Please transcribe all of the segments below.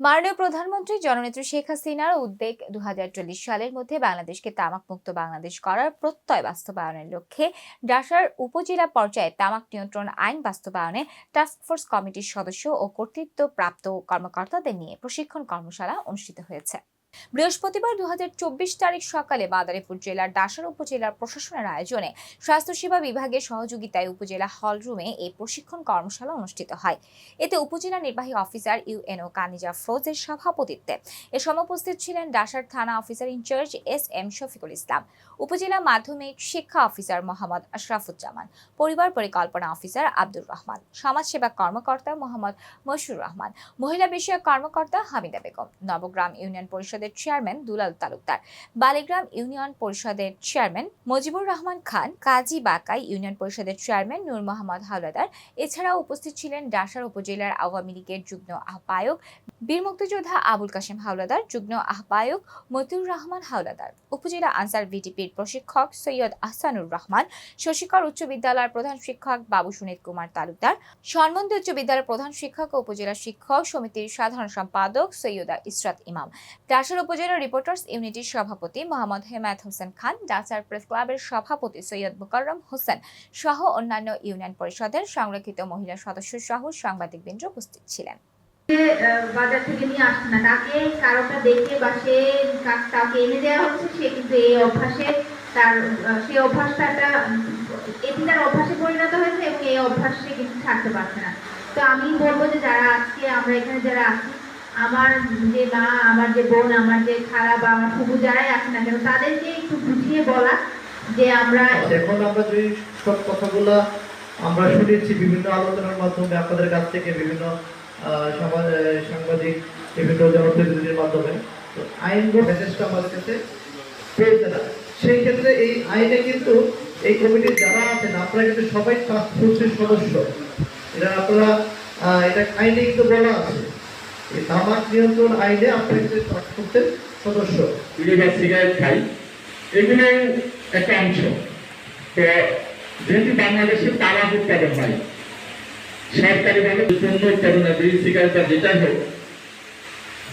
মাননীয় প্রধানমন্ত্রী জননেত্রী শেখ হাসিনার উদ্যোগ ২০৪০ সালের মধ্যে বাংলাদেশকে তামাকমুক্ত বাংলাদেশ করার প্রত্যয় বাস্তবায়নের লক্ষ্যে ডাসার উপজেলা পর্যায়ে তামাক নিয়ন্ত্রণ আইন বাস্তবায়নে টাস্কফোর্স কমিটির সদস্য ও কর্তৃত্বপ্রাপ্ত কর্মকর্তাদের নিয়ে প্রশিক্ষণ কর্মশালা অনুষ্ঠিত হয়েছে। বৃহস্পতিবার ২০২৪ তারিখ সকালে মাদারীপুর জেলার ডাসার উপজেলার প্রশাসনের আয়োজনে স্বাস্থ্যসেবা বিভাগের সহযোগিতায় উপজেলা হল রুমে এই প্রশিক্ষণ কর্মশালা অনুষ্ঠিত হয়। এতে উপজেলা নির্বাহী অফিসার ইউএনও কানিজা ফ্রোজের সভাপতিত্বে এ সময় উপস্থিত ছিলেন ডাসার থানা officer in charge SM. Shafiqul Islam, উপজেলা মাধ্যমিক শিক্ষা অফিসার মোহাম্মদ আশরাফুজ্জামান, পরিবার পরিকল্পনা অফিসার আব্দুর রহমান, সমাজসেবা কর্মকর্তা মোহাম্মদ মশিউর রহমান, মহিলা বিষয়ক কর্মকর্তা হামিদা বেগম, নবগ্রাম ইউনিয়ন পরিষদের চেয়ারম্যান দুলাল তালুকদার, বালিগ্রাম ইউনিয়ন পরিষদের চেয়ারম্যান মুজিবুর রহমান খান, কাজী বাকাই ইউনিয়ন পরিষদের চেয়ারম্যান নূর মোহাম্মদ হাওলাদার। এছাড়াও উপস্থিত ছিলেন ডাসার উপজেলার আওয়ামী লীগের যুগ্ম আহ্বায়ক বীর মুক্তিযোদ্ধা আবুল কাশেম হাওলাদার, যুগ্ম আহ্বায়ক মতিউর রহমান হাওলাদার, উপজেলা আনসার ভিটিপির প্রশিক্ষক সৈয়দ আহসানুর রহমান, শশীকর উচ্চ বিদ্যালয়ের প্রধান শিক্ষক বাবু সুনীত কুমার তালুকদার, সনমন্দি উচ্চ বিদ্যালয়ের প্রধান শিক্ষক ও উপজেলা শিক্ষক সমিতির সাধারণ সম্পাদক সৈয়দা ইসরাত ইমাম, ডাসার উপজেলা রিপোর্টার্স ইউনিটির সভাপতি মোহাম্মদ হেমায়েত হোসেন খান, ডাসার প্রেস ক্লাবের সভাপতি সৈয়দ মুকাররম হোসেন সহ অন্যান্য ইউনিয়ন পরিষদের সংরক্ষিত মহিলা সদস্য সহ সাংবাদিকবৃন্দ উপস্থিত ছিলেন। বাজার থেকে নিয়ে আসছে না, তাকে কারোটা দেখে বা সে তাকে এনে দেওয়া হচ্ছে, সে কিন্তু এই অভ্যাসে সেই অভ্যাসটা তার অভ্যাসে পরিণত হয়েছে এবং এই অভ্যাস সে কিন্তু ছাড়তে পারছে না। তো আমি বলবো যে যারা আজকে আমরা এখানে যারা আছি, আমার যে মা, আমার যে বোন, আমার যে খালা বা আমার ফুফু যারাই আছে না কেন, তাদেরকে একটু বুঝিয়ে বলা যে আমরা এখন যে সব কথাগুলো আমরা শুনেছি বিভিন্ন আলোচনার মাধ্যমে, আপনাদের কাছ থেকে বিভিন্ন সাংবাদিক, বিভিন্ন জনপ্রতিনিধির মাধ্যমে, তো আইনগত মেসেজটা আমাদের কাছে পেয়েছে না। সেই ক্ষেত্রে এই আইনে কিন্তু এই কমিটির যারা আছেন আপনারা কিন্তু সবাই টাস্কফোর্সের সদস্য। এটা আপনারা এটা আইনে কিন্তু বলা আছে, এই তামাক নিয়ন্ত্রণ আইনে আপনারা কিন্তু টাস্কফোর্সের সদস্য। সিগারেট খাই, এগুলো একটা অংশ। তো যেহেতু বাংলাদেশে তামাক উৎপাদন হয় সরকারিভাবে, পণ্য উৎপাদনের বিড়ি সিগারেট বা যেটাই হোক,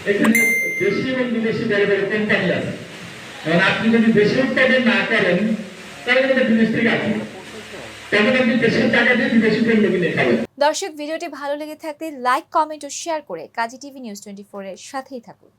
এখানে দেশি এবং বিদেশি বড় বড় কোম্পানি আছে। কারণ আপনি যদি দেশে উৎপাদন না করেন তাহলে কিন্তু বিদেশ থেকে আসেন, তখন আপনি দেশের টাকা দিয়ে বিদেশি পণ্য কিনে খাবেন। দর্শক, ভিডিওটি ভালো লেগে থাকলে লাইক, কমেন্ট ও শেয়ার করে কাজী টিভি নিউজ 24 এর সাথেই থাকুন।